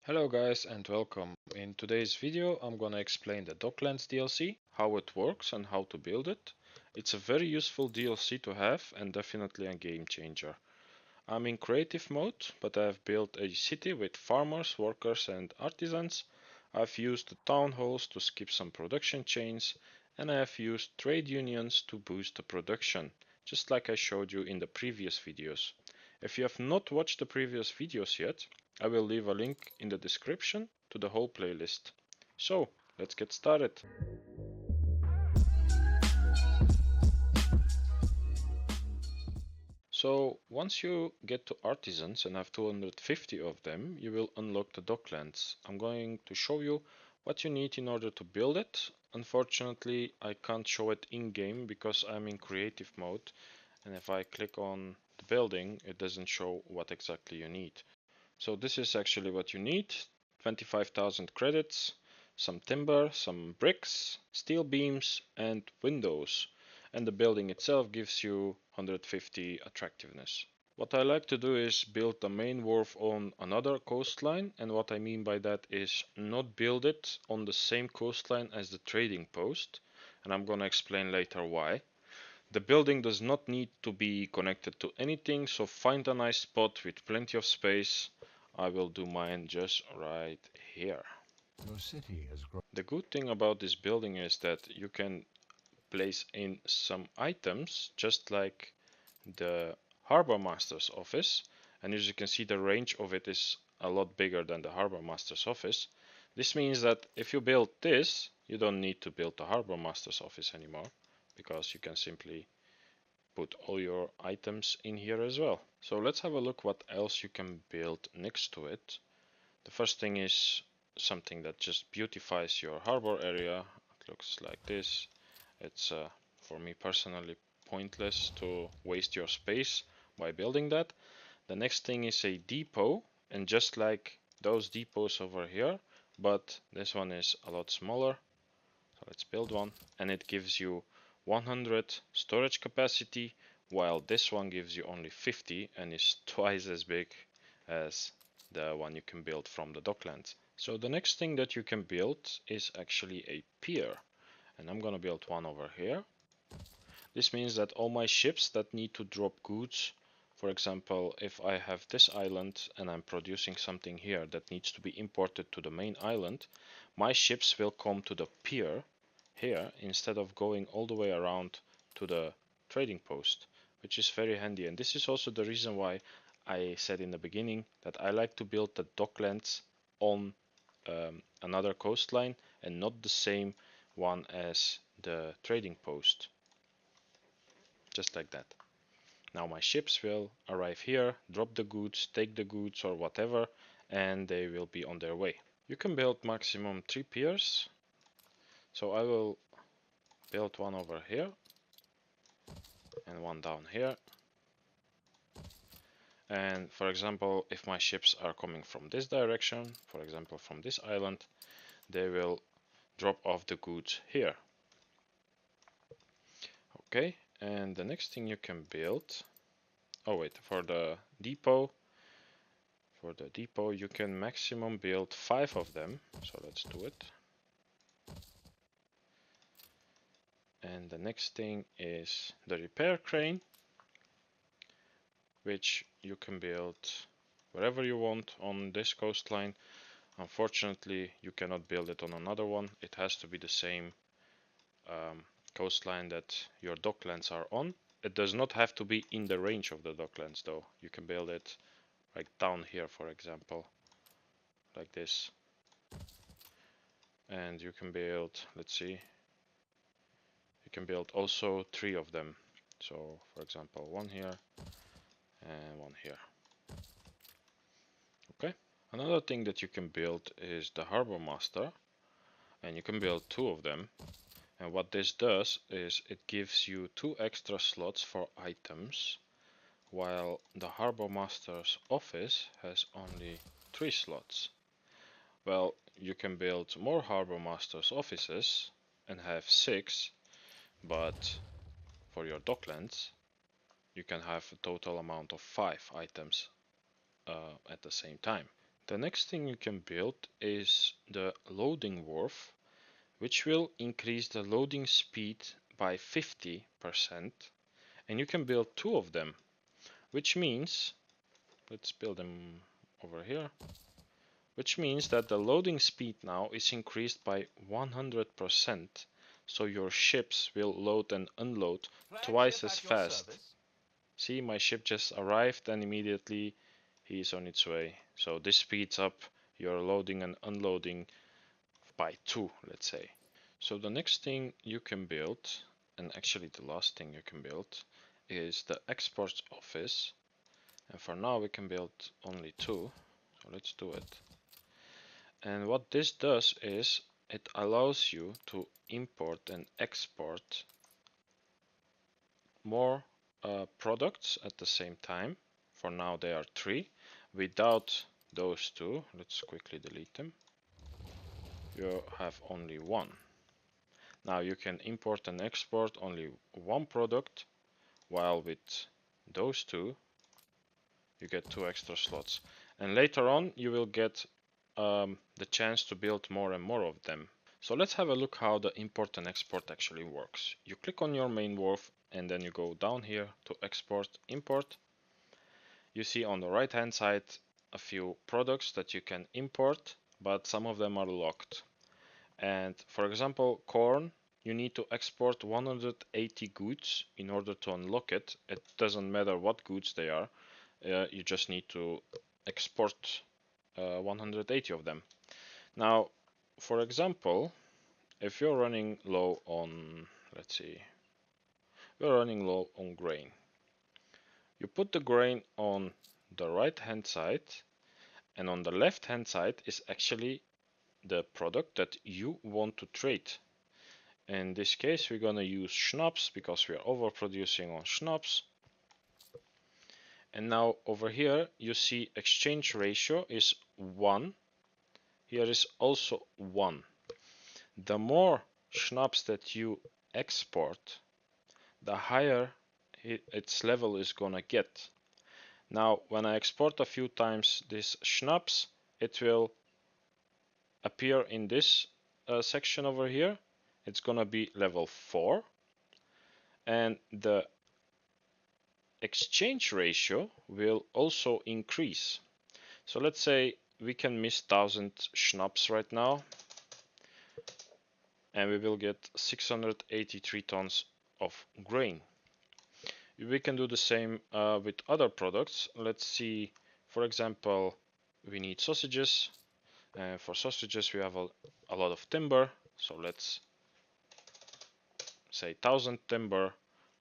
Hello guys and welcome. In today's video I'm gonna explain the Docklands DLC, how it works and how to build it. It's a very useful DLC to have and definitely a game changer. I'm in creative mode, but I've built a city with farmers, workers and artisans. I've used the town halls to skip some production chains, and I have used trade unions to boost the production, just like I showed you in the previous videos. If you have not watched the previous videos yet, I will leave a link in the description to the whole playlist. So, let's get started. So once you get to artisans and have 250 of them, you will unlock the Docklands. I'm going to show you what you need in order to build it. Unfortunately, I can't show it in-game because I'm in creative mode, and if I click on the building, it doesn't show what exactly you need. So this is actually what you need: 25,000 credits, some timber, some bricks, steel beams and windows, and the building itself gives you 150 attractiveness. What I like to do is build the main wharf on another coastline, and what I mean by that is not build it on the same coastline as the trading post, and I'm gonna explain later why. The building does not need to be connected to anything, so find a nice spot with plenty of space. I will do mine just right here. Your city has grown. The good thing about this building is that you can place in some items just like the harbor master's office, and as you can see the range of it is a lot bigger than the harbor master's office. This means that if you build this, you don't need to build the harbor master's office anymore, because you can simply put all your items in here as well. So let's have a look what else you can build next to it. The first thing is something that just beautifies your harbor area. It looks like this. It's for me personally pointless to waste your space by building that. The next thing is a depot, and just like those depots over here, but this one is a lot smaller. So let's build one, and it gives you 100 storage capacity, while this one gives you only 50 and is twice as big as the one you can build from the Docklands. So the next thing that you can build is actually a pier, and I'm gonna build one over here. This means that all my ships that need to drop goods, for example, if I have this island and I'm producing something here that needs to be imported to the main island, my ships will come to the pier here instead of going all the way around to the trading post, which is very handy. And this is also the reason why I said in the beginning that I like to build the docklands on another coastline and not the same one as the trading post, just like that. Now my ships will arrive here, drop the goods, take the goods or whatever, and they will be on their way. You can build maximum 3 piers, so I will build one over here and one down here. And for example, if my ships are coming from this direction, for example from this island, they will drop off the goods here. Okay, and the next thing you can build, oh wait, for the depot you can maximum build 5 of them, so let's do it. And the next thing is the repair crane, which you can build wherever you want on this coastline. Unfortunately, you cannot build it on another one. It has to be the same coastline that your docklands are on. It does not have to be in the range of the docklands though. You can build it like down here, for example, like this. And you can build, let's see, you can build also 3 of them. So for example, one here and one here. Okay. Another thing that you can build is the harbor master, and you can build 2 of them. And what this does is it gives you 2 extra slots for items, while the harbor master's office has only 3 slots. Well, you can build more harbor master's offices and have 6, but for your docklands you can have a total amount of 5 items at the same time. The next thing you can build is the loading wharf, which will increase the loading speed by 50%, and you can build 2 of them, which means, let's build them over here, which means that the loading speed now is increased by 100%, so your ships will load and unload twice as fast. See, my ship just arrived and immediately he is on its way. So this speeds up your loading and unloading by 2, let's say. So the next thing you can build, and actually the last thing you can build, is the export office. And for now we can build only 2, so let's do it. And what this does is it allows you to import and export more products at the same time. For now there are 3. Without those 2, let's quickly delete them, you have only 1. Now you can import and export only 1 product, while with those 2 you get 2 extra slots. And later on you will get the chance to build more and more of them. So let's have a look how the import and export actually works. You click on your main wharf and then you go down here to export, import. You see on the right hand side a few products that you can import, but some of them are locked. And for example, corn, you need to export 180 goods in order to unlock it. It doesn't matter what goods they are, you just need to export 180 of them. Now, for example, if you're running low on, let's see, you're running low on grain. You put the grain on the right hand side, and on the left hand side is actually the product that you want to trade. In this case, we're gonna use schnapps because we are overproducing on schnapps. And now over here, you see exchange ratio is 1. Here is also 1. The more schnapps that you export, the higher its level is gonna get. Now, when I export a few times this schnapps, it will appear in this section over here. It's gonna be level 4, and the exchange ratio will also increase. So let's say we can miss 1000 schnapps right now, and we will get 683 tons of grain. We can do the same with other products. Let's see, for example, we need sausages, and for sausages we have a lot of timber, so let's say 1000 timber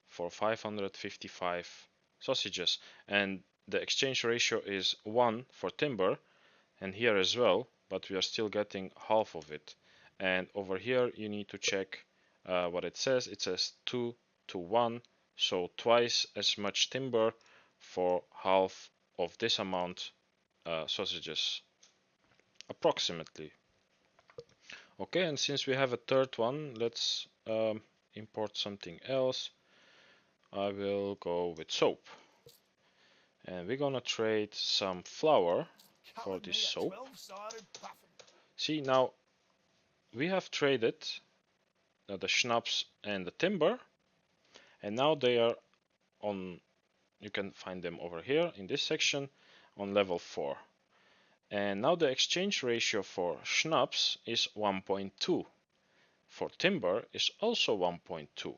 for 555 sausages, and the exchange ratio is 1 for timber, and here as well, but we are still getting half of it. And over here you need to check what it says. It says 2 to 1, so twice as much timber for half of this amount sausages, approximately. Okay, and since we have a third one, let's import something else. I will go with soap, and we're gonna trade some flour for this soap. See, now we have traded the schnapps and the timber, and now they are on, you can find them over here in this section, on level 4. And now the exchange ratio for schnapps is 1.2. For timber is also 1.2.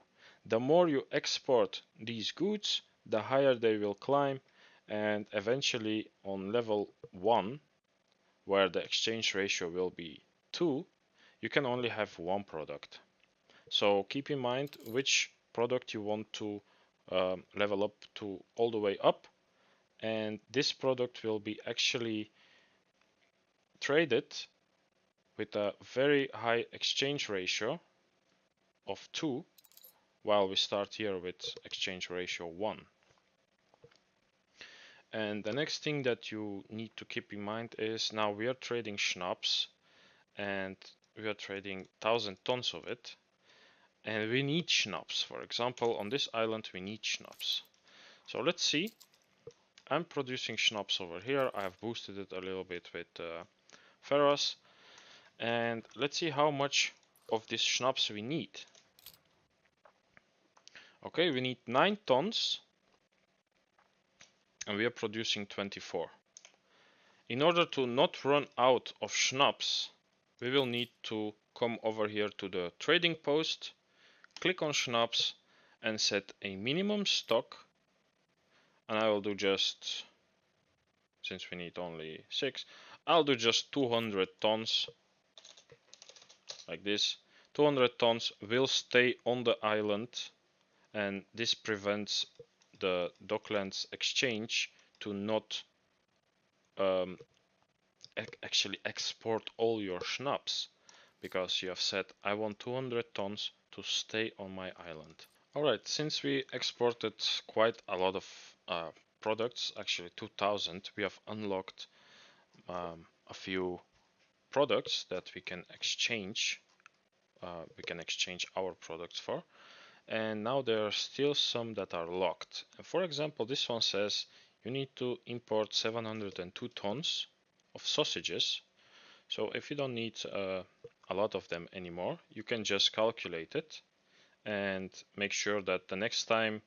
The more you export these goods, the higher they will climb, and eventually on level 1, where the exchange ratio will be 2, you can only have 1 product. So keep in mind which product you want to level up to all the way up, and this product will be actually traded with a very high exchange ratio of 2, while we start here with exchange ratio 1. And the next thing that you need to keep in mind is, now we are trading schnapps, and we are trading 1000 tons of it, and we need schnapps. For example, on this island we need schnapps. So let's see. I'm producing schnapps over here. I've boosted it a little bit with ferrous, and let's see how much of this schnapps we need. Okay, we need 9 tons, and we are producing 24. In order to not run out of schnapps, we will need to come over here to the trading post, click on schnapps, and set a minimum stock. And I will do just, since we need only 6, I'll do just 200 tons, like this. 200 tons will stay on the island, and this prevents the Docklands exchange to not actually export all your schnapps, because you have said I want 200 tons to stay on my island. Alright, since we exported quite a lot of products, actually 2000, we have unlocked a few products that we can exchange. We can exchange our products for, and now there are still some that are locked. For example, this one says you need to import 702 tons of sausages. So if you don't need a lot of them anymore, you can just calculate it and make sure that the next time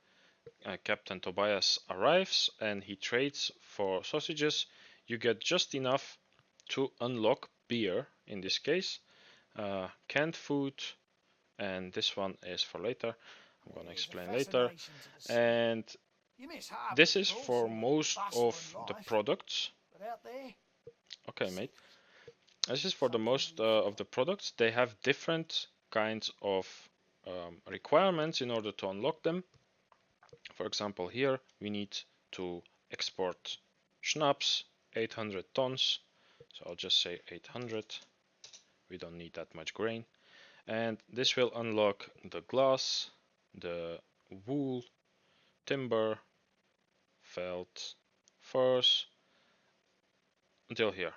Captain Tobias arrives and he trades for sausages, you get just enough to unlock beer in this case, canned food, and this one is for later. I'm gonna explain later. And this is for most of the products. Okay, mate. This is for the most of the products. They have different kinds of requirements in order to unlock them. For example, here we need to export schnapps, 800 tons. So I'll just say 800. We don't need that much grain. And this will unlock the glass, the wool, timber, felt, furs, until here.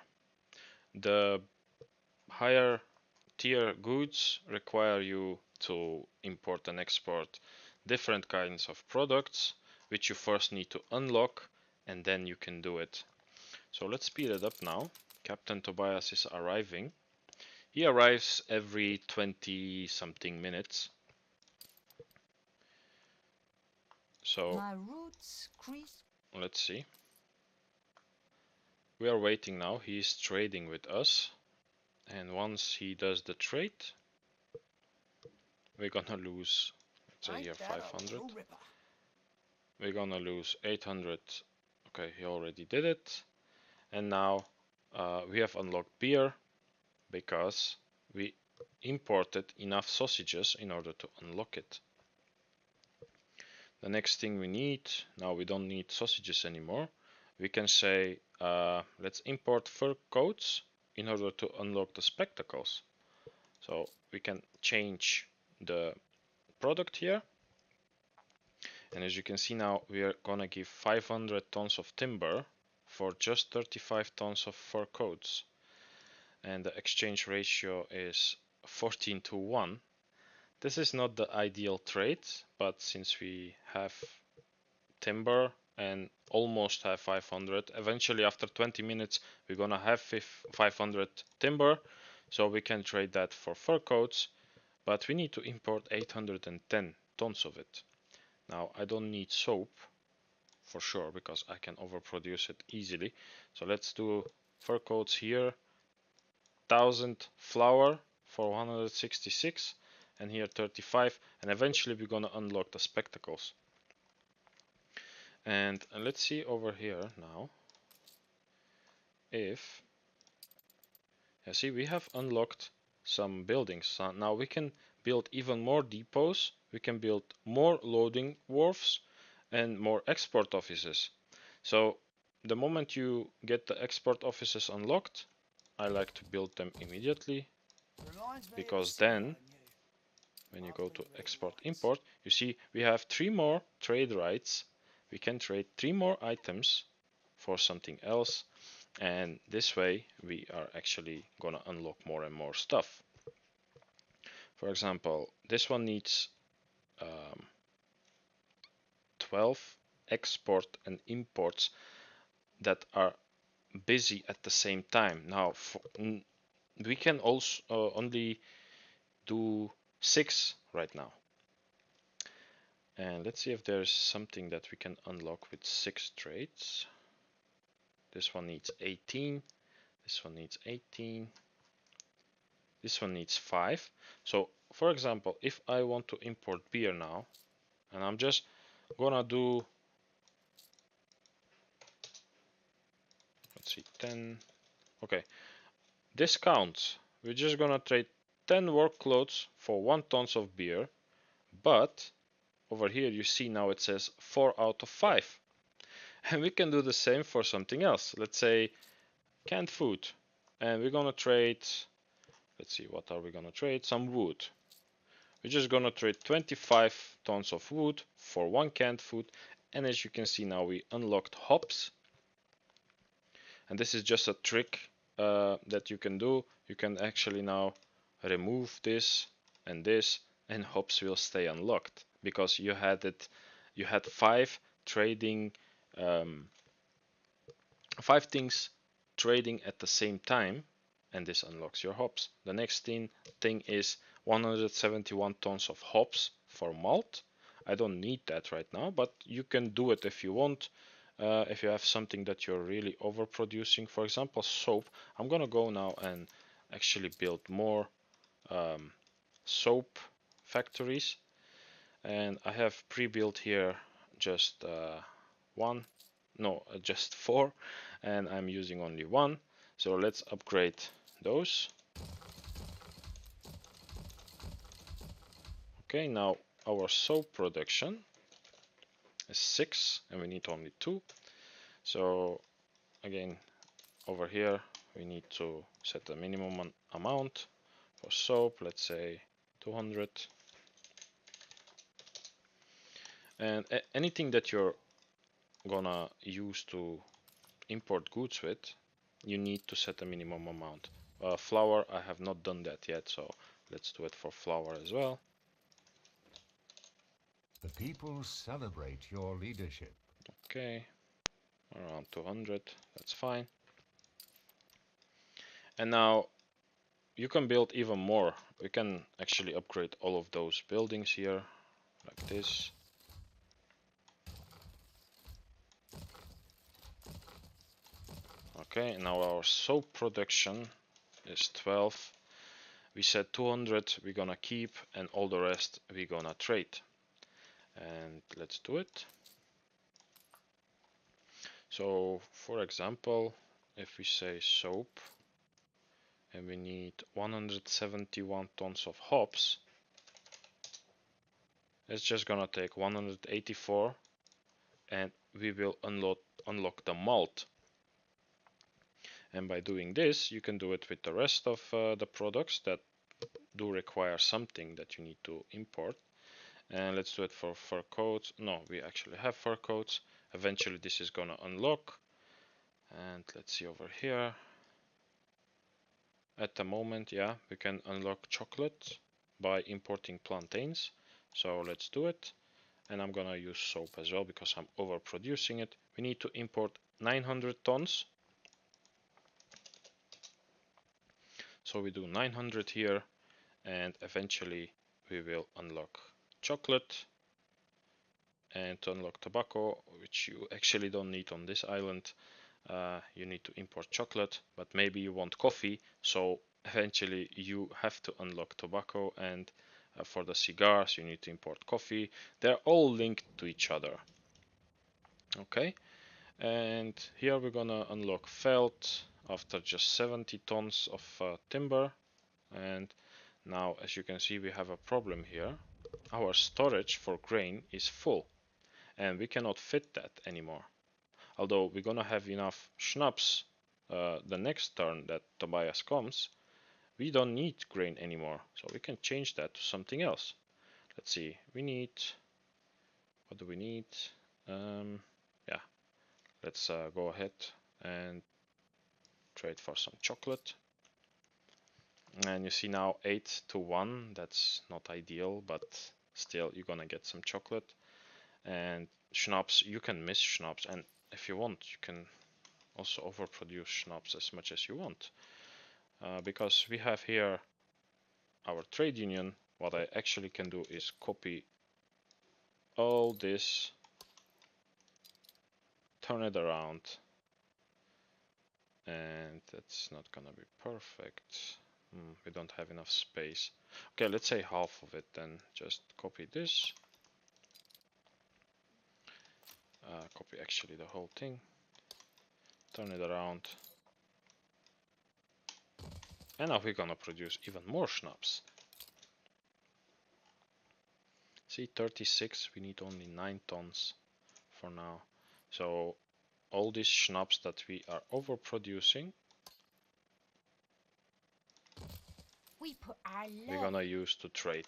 The higher tier goods require you to import and export different kinds of products, which you first need to unlock, and then you can do it. So let's speed it up now. Captain Tobias is arriving. He arrives every 20 something minutes. So let's see. We are waiting now. He's trading with us, and once he does the trade, we're gonna lose, let's say here 500. We're gonna lose 800. Okay, he already did it. And now we have unlocked beer because we imported enough sausages in order to unlock it. The next thing we need, now we don't need sausages anymore. We can say let's import fur coats in order to unlock the spectacles. So we can change the product here. And as you can see now, we are gonna give 500 tons of timber for just 35 tons of fur coats. And the exchange ratio is 14 to 1. This is not the ideal trade, but since we have timber and almost have 500, eventually after 20 minutes we're gonna have 500 timber, so we can trade that for fur coats, but we need to import 810 tons of it. Now I don't need soap for sure because I can overproduce it easily, so let's do fur coats here, 1000 flour for 166, and here 35, and eventually we're gonna unlock the spectacles. And let's see over here now if, see, we have unlocked some buildings. So now we can build even more depots, we can build more loading wharfs and more export offices. So the moment you get the export offices unlocked, I like to build them immediately, because then when you go to export import, you see we have 3 more trade rights. We can trade 3 more items for something else, and this way we are actually gonna unlock more and more stuff. For example, this one needs 12 export and imports. that are busy at the same time. Now we can also only do 6 right now. And let's see if there's something that we can unlock with 6 trades. This one needs 18. This one needs 18. This one needs 5. So for example, if I want to import beer now, and I'm just gonna do, let's see, 10. Okay, this counts. We're just gonna trade 10 work clothes for 1 tons of beer, but over here you see now it says 4 out of 5. And we can do the same for something else. Let's say canned food. And we're gonna trade, let's see, what are we gonna trade? Some wood. We're just gonna trade 25 tons of wood for 1 canned food. And as you can see now, we unlocked hops. And this is just a trick that you can do. You can actually now remove this, and hops will stay unlocked because you had it. You had 5 trading, 5 things trading at the same time, and this unlocks your hops. The next thing is 171 tons of hops for malt. I don't need that right now, but you can do it if you want. If you have something that you're really overproducing, for example soap, I'm gonna go now and actually build more soap factories, and I have pre-built here just just 4, and I'm using only 1. So let's upgrade those. Okay, now our soap production is 6 and we need only 2. So again, over here we need to set a minimum amount for soap, let's say 200. And anything that you're gonna use to import goods with, you need to set a minimum amount. Flour, I have not done that yet, so let's do it for flour as well. The people celebrate your leadership. Okay, around 200, that's fine. And now you can build even more. We can actually upgrade all of those buildings here, like this. Okay, now our soap production is 12. We said 200 we're gonna keep, and all the rest we're gonna trade. And let's do it. So for example, if we say soap and we need 171 tons of hops, it's just gonna take 184, and we will unlock the malt. And by doing this, you can do it with the rest of the products that do require something that you need to import. And let's do it for fur coats. No, we actually have fur coats. Eventually this is gonna unlock. And let's see over here. At the moment, yeah, we can unlock chocolate by importing plantains. So let's do it. And I'm gonna use soap as well because I'm overproducing it. We need to import 900 tons. So we do 900 here, and eventually we will unlock chocolate. And to unlock tobacco, which you actually don't need on this island, you need to import chocolate, but maybe you want coffee, so eventually you have to unlock tobacco, and for the cigars you need to import coffee. They're all linked to each other. Okay, and here we're gonna unlock felt after just 70 tons of timber. And now, as you can see, we have a problem here. Our storage for grain is full, and we cannot fit that anymore. Although we're gonna have enough schnapps the next turn that Tobias comes, we don't need grain anymore, so we can change that to something else. Let's see, we need, what do we need? Yeah, let's go ahead and trade for some chocolate. And you see now 8 to 1, that's not ideal, but still you're gonna get some chocolate. And schnapps, you can miss schnapps, and if you want, you can also overproduce schnapps as much as you want, because we have here our trade union. What I actually can do is copy all this, turn it around, and that's not gonna be perfect. We don't have enough space. Okay, let's say half of it then. Just copy this, copy actually the whole thing, turn it around, and now we're gonna produce even more schnapps. See, 36, we need only 9 tons for now. So all these schnapps that we are overproducing, we're gonna use to trade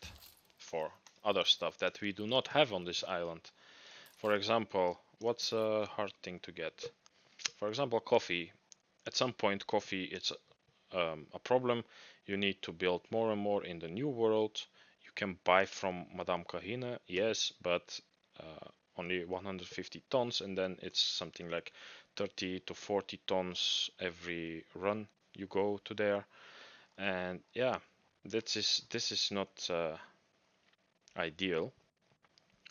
for other stuff that we do not have on this island. For example, what's a hard thing to get? For example, coffee. At some point, coffee it's a problem. You need to build more and more in the new world. You can buy from Madame Kahina, yes, but only 150 tons, and then it's something like 30 to 40 tons every run you go to there. And yeah, this is not ideal.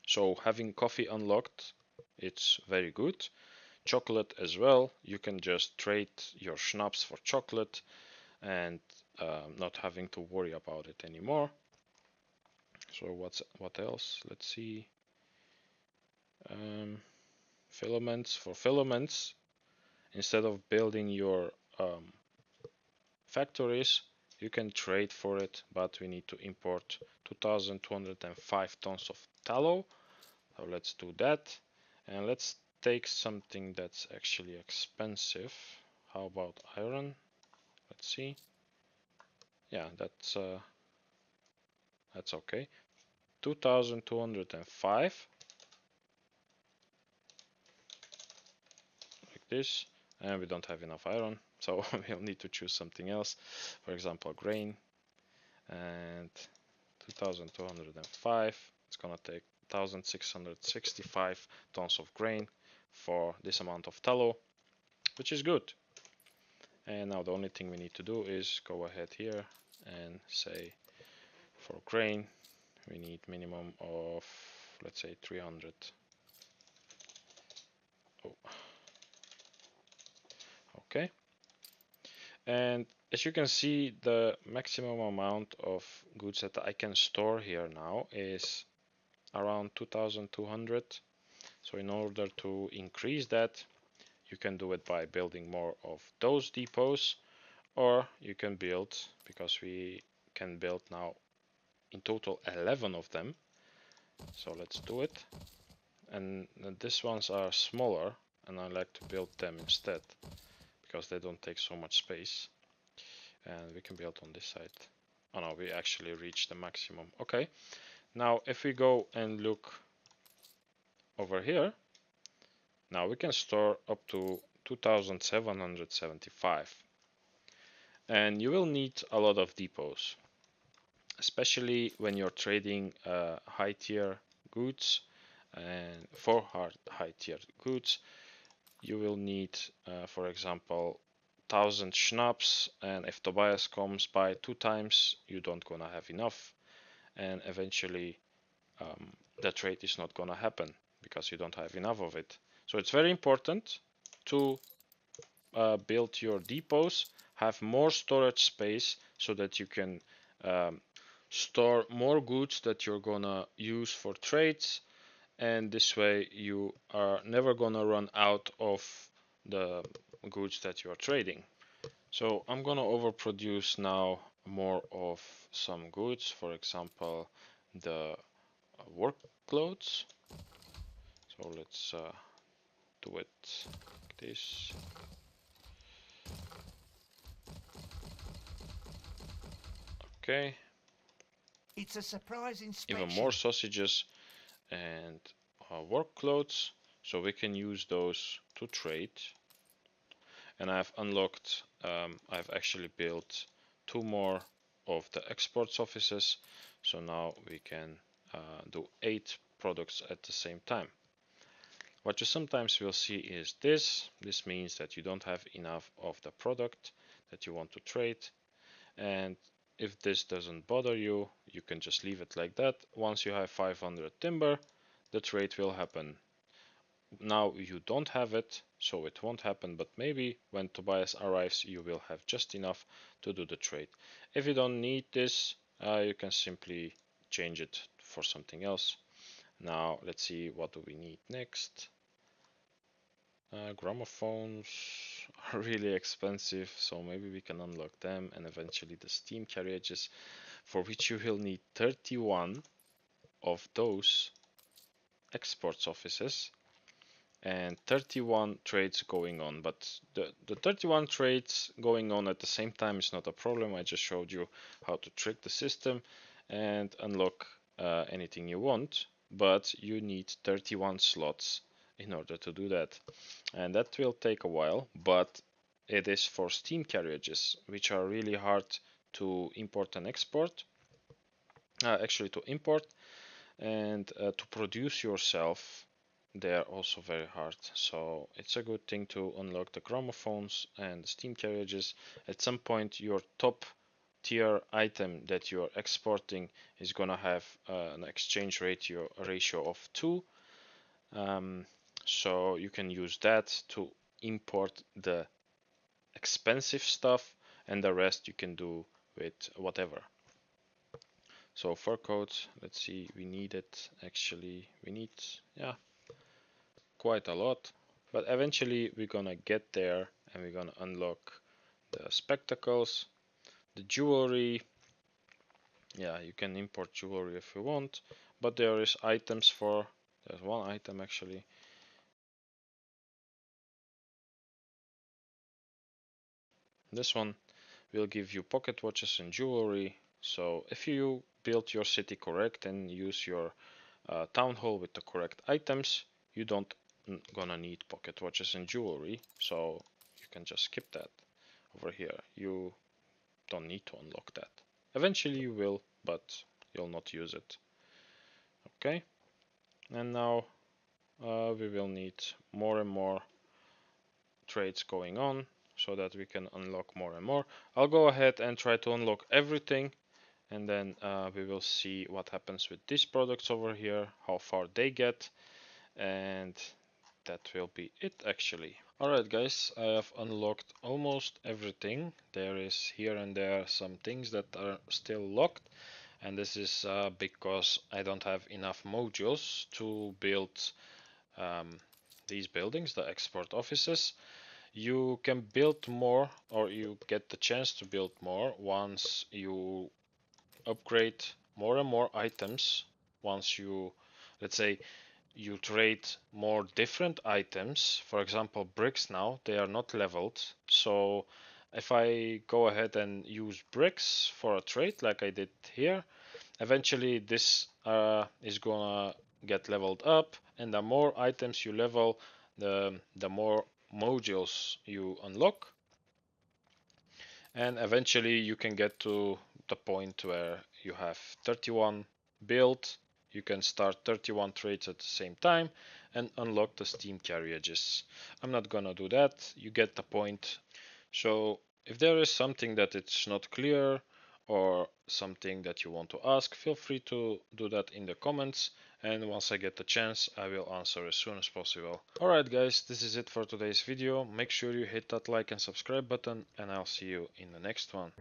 So having coffee unlocked, it's very good. Chocolate as well. You can just trade your schnapps for chocolate and not having to worry about it anymore. So what else? Let's see. Filaments. For filaments, instead of building your factories, you can trade for it, but we need to import 2205 tons of tallow. So let's do that, and let's take something that's actually expensive. How about iron? Let's see. Yeah, that's okay. 2205, like this, and we don't have enough iron, so we'll need to choose something else. For example, grain, and 2205. It's gonna take 1665 tons of grain for this amount of tallow, which is good. And now the only thing we need to do is go ahead here and say for grain we need minimum of, let's say, 300. Oh. Okay, and as you can see, the maximum amount of goods that I can store here now is around 2200. So in order to increase that, you can do it by building more of those depots, or you can build, because we can build now in total 11 of them. So let's do it. And these ones are smaller, and I like to build them instead because they don't take so much space. And we can build on this side. Oh no, we actually reached the maximum. Okay, now if we go and look over here, now we can store up to 2775. And you will need a lot of depots, especially when you're trading high tier goods. And for high tier goods, you will need, for example, 1000 schnapps, and if Tobias comes by 2 times, you don't gonna have enough, and eventually the trade is not gonna happen because you don't have enough of it. So it's very important to build your depots, have more storage space so that you can store more goods that you're gonna use for trades, and this way you are never gonna run out of the goods that you're trading. So I'm gonna overproduce now more of some goods, for example the work clothes. So let's do it like this. Okay, It's a surprise inspection. even more sausages and work clothes, so we can use those to trade. And I've unlocked, I've actually built 2 more of the exports offices, so now we can do 8 products at the same time. What you sometimes will see is this. This means that you don't have enough of the product that you want to trade. And if this doesn't bother you, you can just leave it like that. Once you have 500 timber, the trade will happen. Now you don't have it, so it won't happen, but maybe when Tobias arrives, you will have just enough to do the trade. If you don't need this, you can simply change it for something else. Now let's see, what do we need next. Gramophones are really expensive, so maybe we can unlock them, and eventually the steam carriages, for which you will need 31 of those exports offices and 31 trades going on. But the 31 trades going on at the same time is not a problem. I just showed you how to trick the system and unlock anything you want, but you need 31 slots in order to do that, and that will take a while, but it is for steam carriages, which are really hard to import and export, actually to import, and to produce yourself. They are also very hard, so it's a good thing to unlock the gramophones and the steam carriages. At some point your top tier item that you're exporting is gonna have an exchange ratio of 2, so you can use that to import the expensive stuff, and the rest you can do with whatever. So fur coats, let's see, we need it, actually we need, yeah, quite a lot, but eventually we're gonna get there and we're gonna unlock the spectacles, the jewelry. Yeah, you can import jewelry if you want, but there is items for, there's one item actually. This one will give you pocket watches and jewelry. So if you build your city correct and use your town hall with the correct items, you don't gonna need pocket watches and jewelry, so you can just skip that. Over here you don't need to unlock that. Eventually you will, but you'll not use it. Okay, and now we will need more and more trades going on so that we can unlock more and more. I'll go ahead and try to unlock everything, and then we will see what happens with these products over here, how far they get, and that will be it actually. Alright guys, I have unlocked almost everything. There is here and there some things that are still locked, and this is because I don't have enough modules to build these buildings, the export offices. You can build more, or you get the chance to build more once you upgrade more and more items. Once you, let's say, you trade more different items. For example, bricks now, they are not leveled. So if I go ahead and use bricks for a trade like I did here, eventually this is gonna get leveled up, and the more items you level, the more modules you unlock, and eventually you can get to the point where you have 31 built. You can start 31 trades at the same time and unlock the steam carriages. I'm not gonna do that, you get the point. So if there is something that it's not clear or something that you want to ask, feel free to do that in the comments, and once I get the chance I will answer as soon as possible. Alright guys, this is it for today's video. Make sure you hit that like and subscribe button, and I'll see you in the next one.